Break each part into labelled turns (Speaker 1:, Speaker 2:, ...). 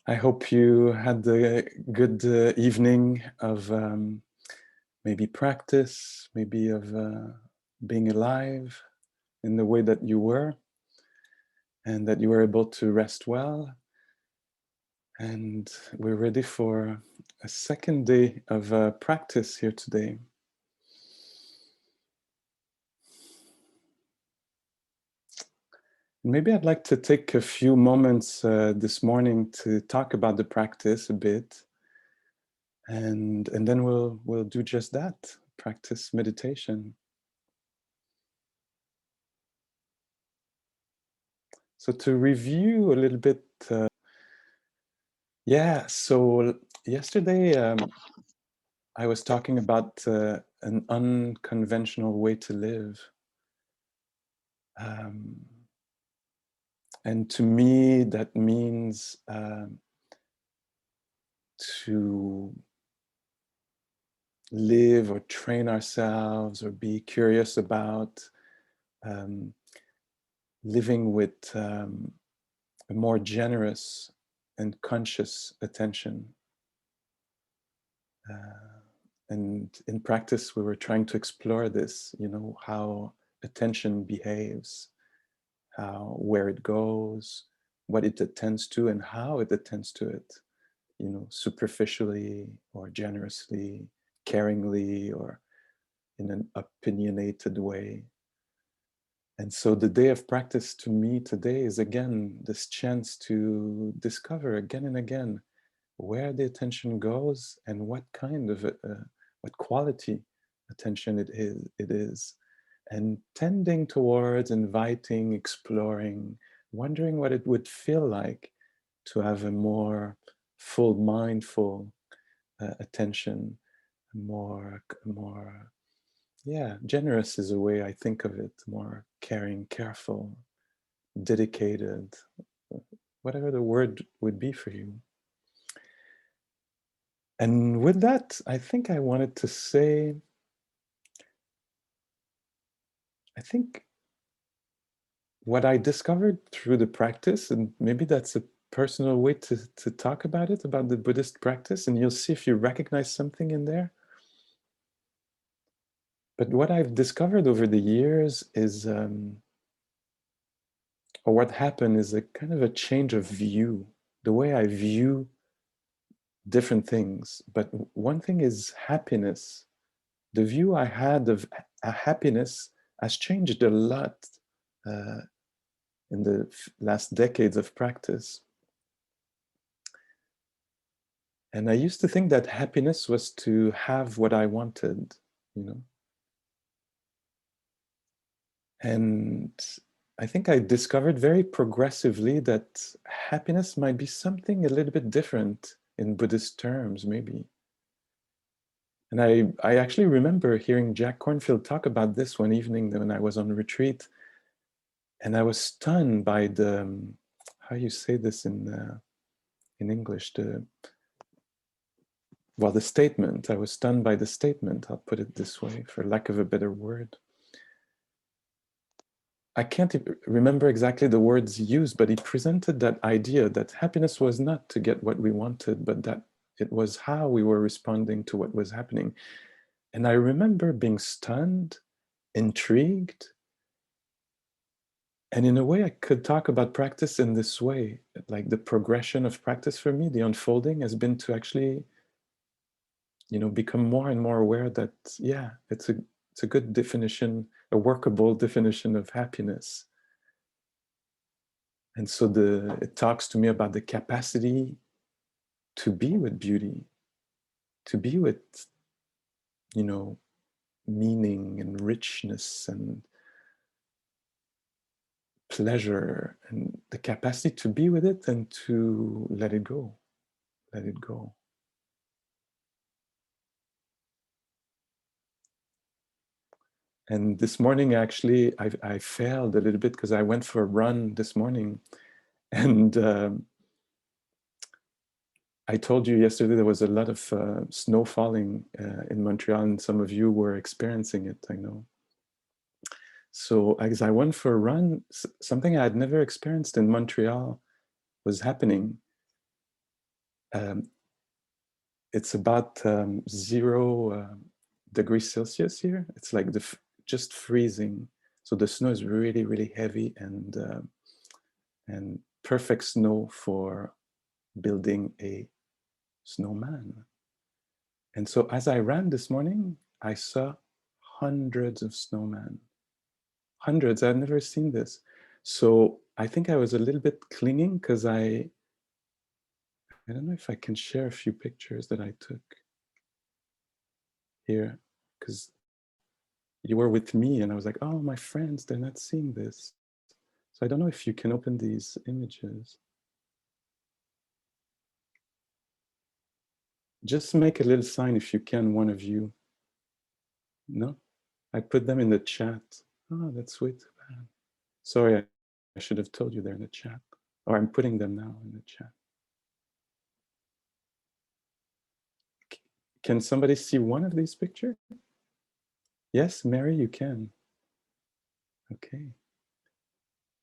Speaker 1: I hope you had a good evening of maybe practice, maybe of being alive in the way that you were, and that you were able to rest well. And we're ready for a second day of practice here today. Maybe I'd like to take a few moments this morning to talk about the practice a bit, and then we'll do just that, practice meditation. So to review a little bit, so yesterday I was talking about an unconventional way to live. And to me, that means to live or train ourselves or be curious about living with a more generous and conscious attention. And in practice, we were trying to explore this, how attention behaves, where it goes, what it attends to, and how it attends to it, superficially or generously, caringly, or in an opinionated way. And so the day of practice to me today is again this chance to discover again and again where the attention goes and what kind of what quality attention it is, and tending towards inviting, exploring, wondering what it would feel like to have a more full mindful attention, more generous is a way I think of it, more caring, careful, dedicated, whatever the word would be for you. And with that, I think I wanted to say, I think what I discovered through the practice, and maybe that's a personal way to talk about it, about the Buddhist practice, and you'll see if you recognize something in there. But what I've discovered over the years is, or what happened is a kind of a change of view, the way I view different things. But one thing is happiness. The view I had of happiness has changed a lot in the last decades of practice. And I used to think that happiness was to have what I wanted, And I think I discovered very progressively that happiness might be something a little bit different in Buddhist terms, maybe. And I actually remember hearing Jack Kornfield talk about this one evening when I was on retreat. And I was stunned by the, how you say this in English, the statement. I was stunned by the statement, I'll put it this way, for lack of a better word. I can't remember exactly the words used, but he presented that idea that happiness was not to get what we wanted, but that it was how we were responding to what was happening. And I remember being stunned, intrigued, and in a way I could talk about practice in this way, like the progression of practice for me, the unfolding has been to actually, become more and more aware that, it's a good definition, a workable definition of happiness. And so it talks to me about the capacity to be with beauty, to be with, meaning and richness and pleasure, and the capacity to be with it and to let it go, let it go. And this morning, actually, I failed a little bit because I went for a run this morning, and I told you yesterday there was a lot of snow falling in Montreal, and some of you were experiencing it, I know. So as I went for a run, something I had never experienced in Montreal was happening. it's about 0 degrees Celsius here. It's like just freezing. So the snow is really, really heavy and perfect snow for building a snowman. And so as I ran this morning, I saw hundreds of snowmen. Hundreds, I've never seen this. So I think I was a little bit clinging because I don't know if I can share a few pictures that I took here, because you were with me and I was like, oh, my friends, they're not seeing this. So I don't know if you can open these images. Just make a little sign if you can, one of you. No? I put them in the chat. Oh, that's sweet. Sorry, I should have told you they're in the chat. Or I'm putting them now in the chat. Can somebody see one of these pictures? Yes, Mary, you can. Okay.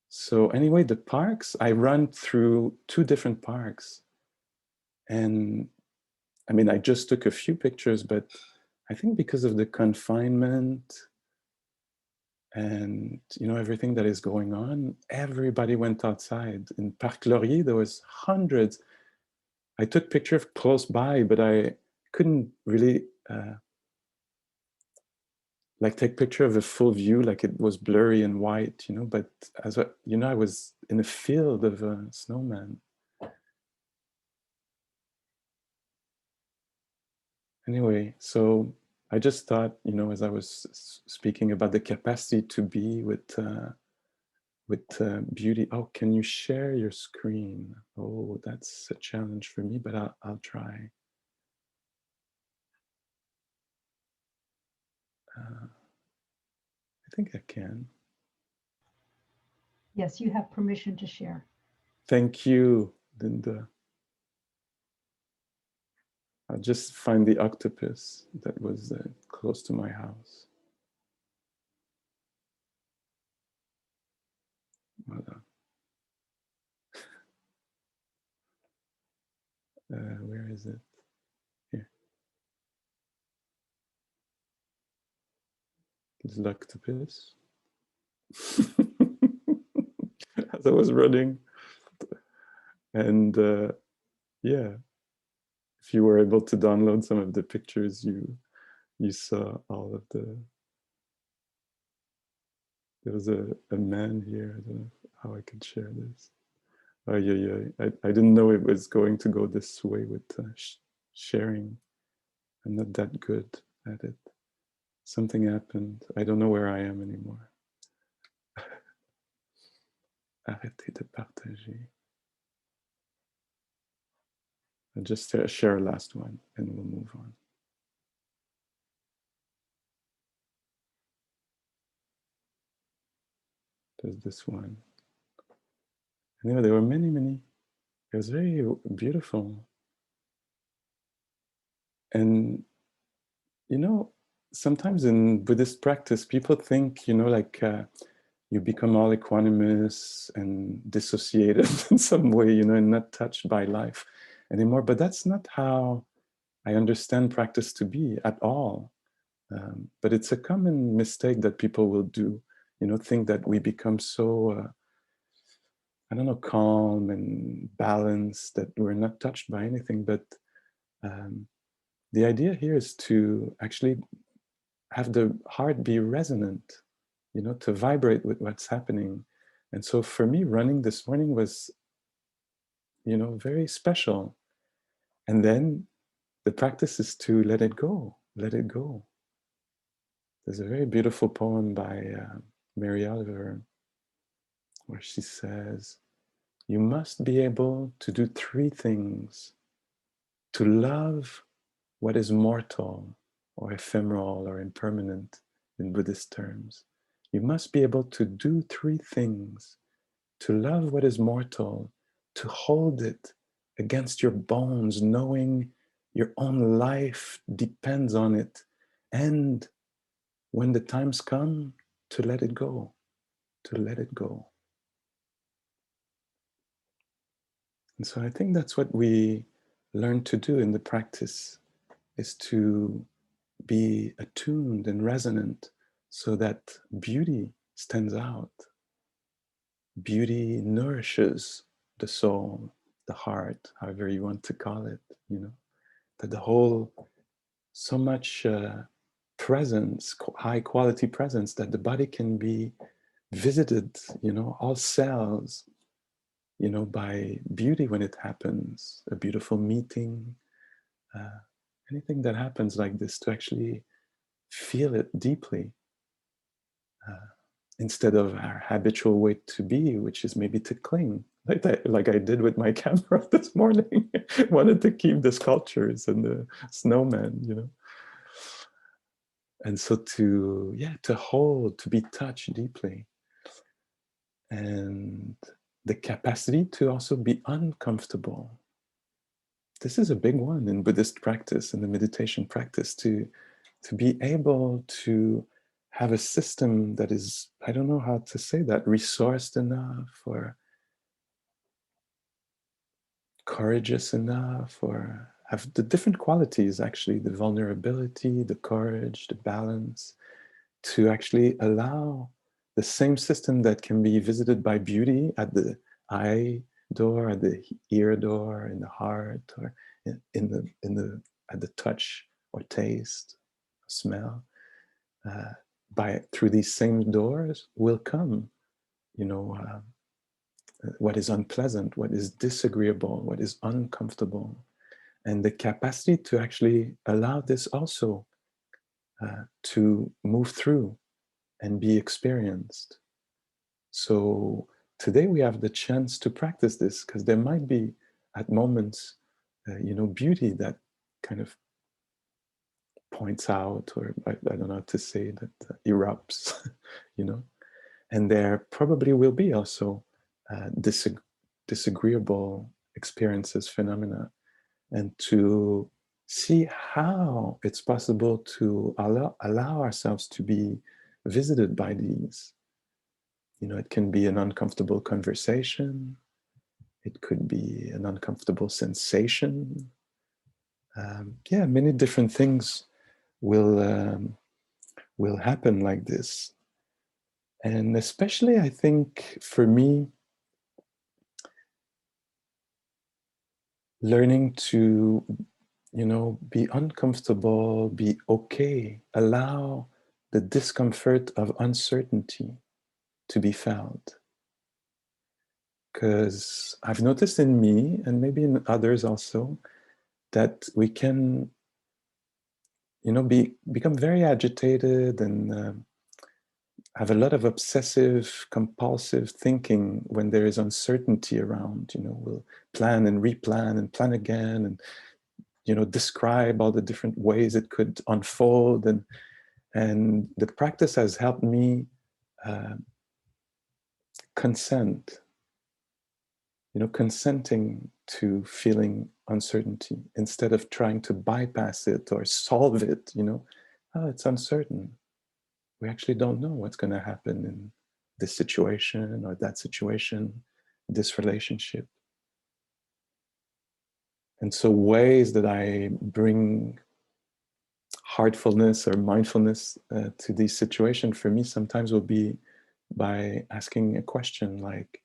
Speaker 1: So anyway, the parks, I run through 2 different parks. And I mean, I just took a few pictures, but I think because of the confinement and everything that is going on, everybody went outside. In Parc Laurier, there was hundreds. I took pictures close by, but I couldn't really like take picture of a full view, like it was blurry and white, but as I was in a field of snowman. Anyway, so I just thought, as I was speaking about the capacity to be with beauty. Oh, can you share your screen? Oh, that's a challenge for me, but I'll try. I think I can.
Speaker 2: Yes, you have permission to share.
Speaker 1: Thank you, Linda. I'll just find the octopus that was close to my house. Voilà. Where is it? Here. Little octopus. As I was running. And yeah, if you were able to download some of the pictures, you saw all of the. There was a man here. I don't know how I could share this. Oh yeah. I didn't know it was going to go this way with sharing. I'm not that good at it. Something happened. I don't know where I am anymore. Arrêtez de partager. I'll just share a last one and we'll move on. There's this one. Anyway, there were many. It was very beautiful. And, sometimes in Buddhist practice, people think, like you become all equanimous and dissociated in some way, and not touched by life anymore. But that's not how I understand practice to be at all. But it's a common mistake that people will do, think that we become so, calm and balanced that we're not touched by anything. But the idea here is to actually have the heart be resonant, to vibrate with what's happening. And so for me, running this morning was, very special. And then the practice is to let it go, let it go. There's a very beautiful poem by Mary Oliver where she says, you must be able to do 3 things: to love what is mortal or ephemeral or impermanent in Buddhist terms. You must be able to do 3 things: to love what is mortal, to hold it against your bones, knowing your own life depends on it, and when the times come, to let it go, to let it go. And so I think that's what we learn to do in the practice is to be attuned and resonant so that beauty stands out. Beauty nourishes the soul, the heart, however you want to call it, that the whole, so much presence, high quality presence, that the body can be visited, all cells, by beauty when it happens, a beautiful meeting, anything that happens like this, to actually feel it deeply, instead of our habitual way to be, which is maybe to cling, like that, like I did with my camera this morning. Wanted to keep the sculptures and the snowman, and so to hold, to be touched deeply, and the capacity to also be uncomfortable. This is a big one in Buddhist practice, in the meditation practice, to be able to have a system that is, I don't know how to say that, resourced enough, or courageous enough, or have the different qualities, actually, the vulnerability, the courage, the balance, to actually allow the same system that can be visited by beauty at the eye door, at the ear door, in the heart, or at the touch or taste, or smell, through these same doors will come, what is unpleasant, what is disagreeable, what is uncomfortable, and the capacity to actually allow this also to move through and be experienced. So today we have the chance to practice this, because there might be at moments, beauty that kind of points out, or I don't know how to say that, erupts, and there probably will be also disagreeable experiences, phenomena, and to see how it's possible to allow ourselves to be visited by these. It can be an uncomfortable conversation. It could be an uncomfortable sensation. Many different things will happen like this. And especially, I think, for me, learning to, be uncomfortable, be okay, allow the discomfort of uncertainty to be felt. Because I've noticed in me, and maybe in others also, that we can, become very agitated and have a lot of obsessive, compulsive thinking when there is uncertainty around. We'll plan and replan and plan again, and describe all the different ways it could unfold, and the practice has helped me consent. Consenting to feeling uncertainty instead of trying to bypass it or solve it. Oh, it's uncertain. We actually don't know what's going to happen in this situation or that situation, this relationship. And so ways that I bring heartfulness or mindfulness to these situations, for me, sometimes will be by asking a question like,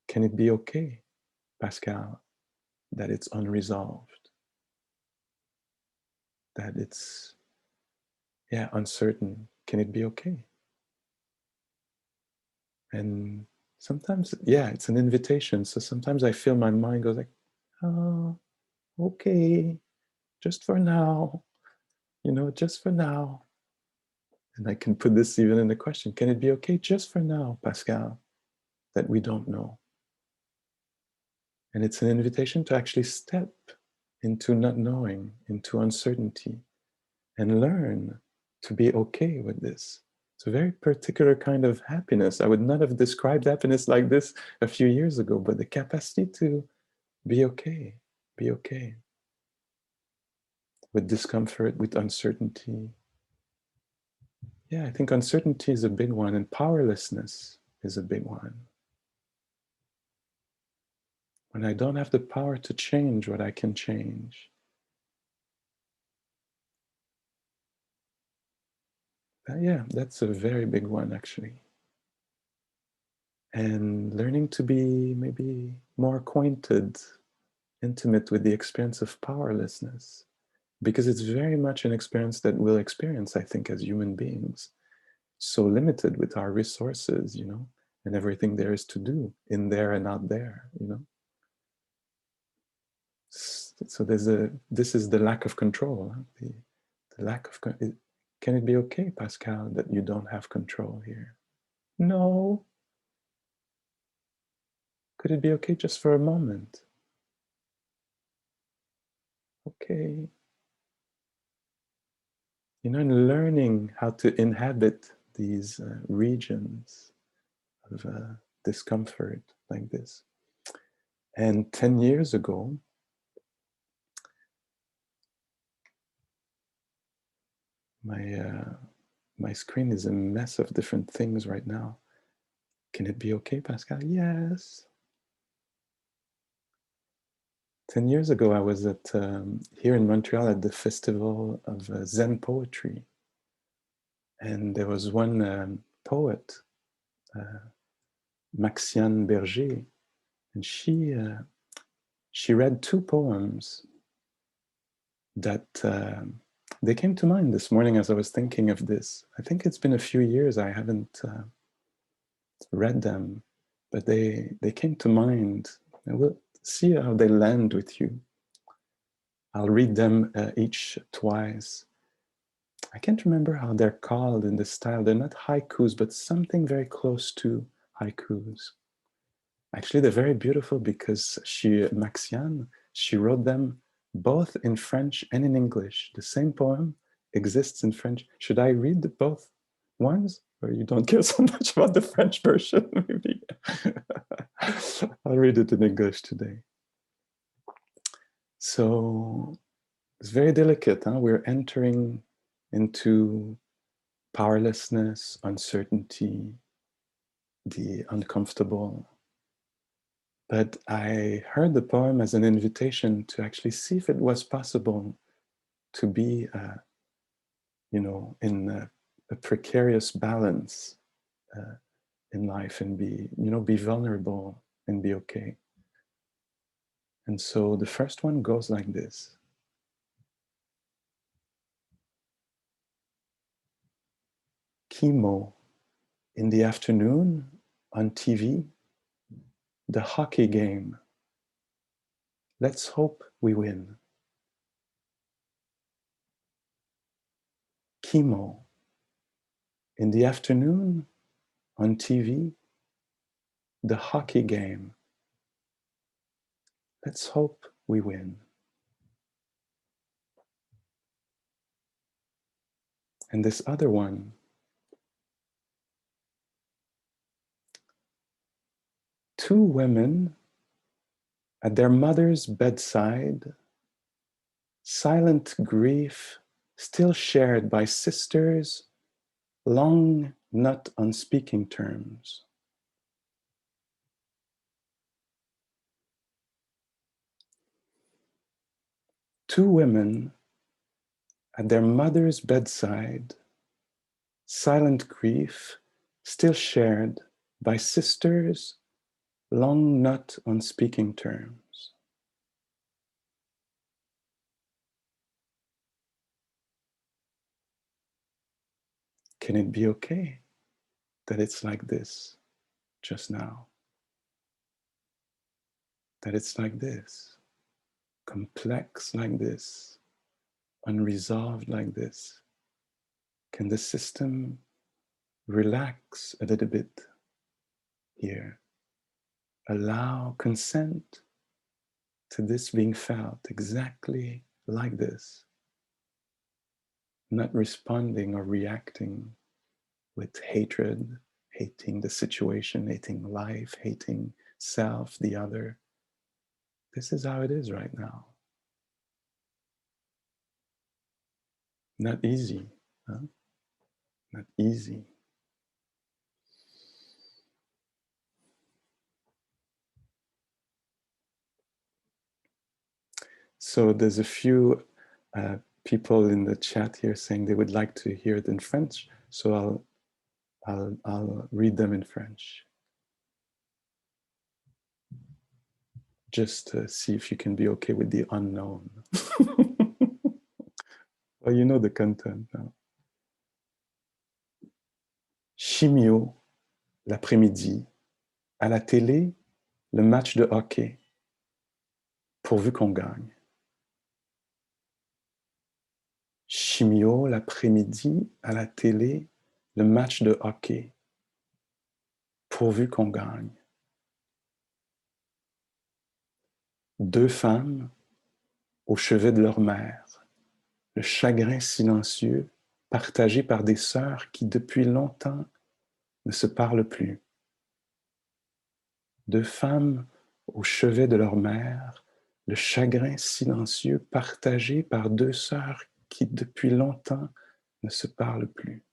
Speaker 1: can it be okay, Pascal, that it's unresolved, that it's uncertain? Can it be okay? And sometimes, it's an invitation. So sometimes I feel my mind goes like, oh, okay, just for now, just for now. And I can put this even in the question, can it be okay just for now, Pascal, that we don't know? And it's an invitation to actually step into not knowing, into uncertainty, and learn to be okay with this. It's a very particular kind of happiness. I would not have described happiness like this a few years ago, but the capacity to be okay with discomfort, with uncertainty. I think uncertainty is a big one, and powerlessness is a big one. when I don't have the power to change what I can change. Yeah, that's a very big one, actually. And learning to be maybe more acquainted, intimate with the experience of powerlessness, because it's very much an experience that we'll experience, I think, as human beings. So limited with our resources, you know, and everything there is to do in there and out there, you know. So this is the lack of control, huh? The lack of, can it be okay, Pascal, that you don't have control here? No. Could it be okay just for a moment? Okay. You know, and learning how to inhabit these regions of discomfort like this. And 10 years ago, my screen is a mess of different things right now. Can it be okay, Pascal? Yes. 10 years ago, I was at here in Montreal at the Festival of Zen Poetry. And there was one poet, Maxianne Berger, and she read two poems that they came to mind this morning as I was thinking of this. I think it's been a few years I haven't read them, but they came to mind. And we'll see how they land with you. I'll read them each twice. I can't remember how they're called in this style. They're not haikus, but something very close to haikus. Actually, they're very beautiful because Maxianne, she wrote them both in French and in English. The same poem exists in French. Should I read both ones? Or you don't care so much about the French version, maybe? I'll read it in English today. So it's very delicate, huh? We're entering into powerlessness, uncertainty, the uncomfortable. But I heard the poem as an invitation to actually see if it was possible to be, you know, in a precarious balance in life and be, you know, be vulnerable and be okay. And so the first one goes like this. Chemo, in the afternoon on TV, the hockey game. Let's hope we win. Chemo, in the afternoon on TV, the hockey game. Let's hope we win. And this other one, two women at their mother's bedside, silent grief still shared by sisters, long not on speaking terms. Two women at their mother's bedside, silent grief still shared by sisters, long not on speaking terms. Can it be okay that it's like this just now? That it's like this, complex like this, unresolved like this? Can the system relax a little bit here? Allow consent to this being felt exactly like this, not responding or reacting with hatred, hating the situation, hating life, hating self, the other. This is how it is right now. Not easy, huh? Not easy. So there's a few people in the chat here saying they would like to hear it in French. So I'll read them in French. Just to see if you can be okay with the unknown. Well, you know the content now. Chimio, l'après-midi, à la télé, le match de hockey, pourvu qu'on gagne. Chimio, l'après-midi, à la télé, le match de hockey, pourvu qu'on gagne. Deux femmes au chevet de leur mère, le chagrin silencieux partagé par des sœurs qui depuis longtemps ne se parlent plus. Deux femmes au chevet de leur mère, le chagrin silencieux partagé par deux sœurs qui depuis longtemps ne se parlent plus.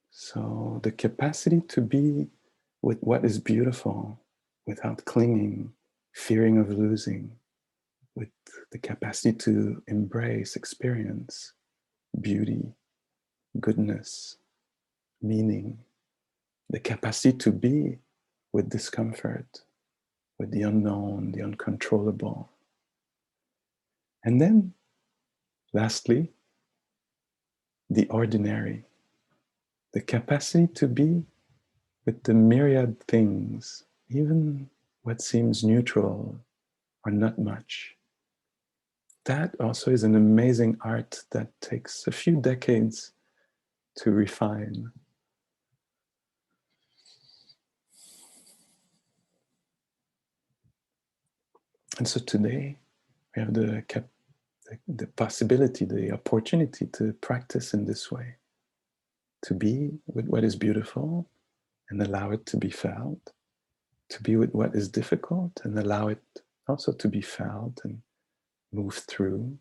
Speaker 1: So the capacity to be with what is beautiful without clinging, fearing of losing, with the capacity to embrace, experience beauty, goodness, meaning, the capacity to be with discomfort, with the unknown, the uncontrollable. And then, lastly, the ordinary, the capacity to be with the myriad things, even what seems neutral or not much. That also is an amazing art that takes a few decades to refine. And so today we have the possibility, the opportunity to practice in this way, to be with what is beautiful and allow it to be felt, to be with what is difficult and allow it also to be felt and move through,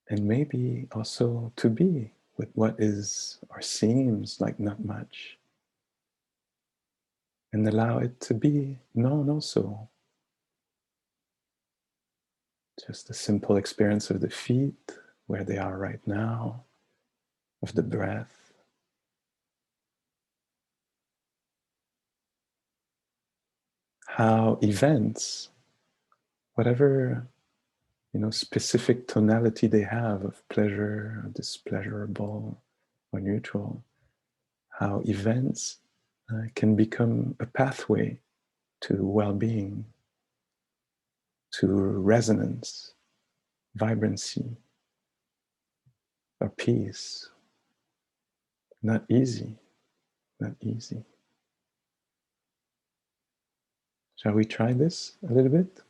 Speaker 1: and maybe also to be with what is or seems like not much and allow it to be known also. Just a simple experience of the feet, where they are right now, of the breath. How events, whatever specific tonality they have of pleasure, or displeasurable, or neutral, how events can become a pathway to well-being, to resonance, vibrancy, or peace. Not easy, not easy. Shall we try this a little bit?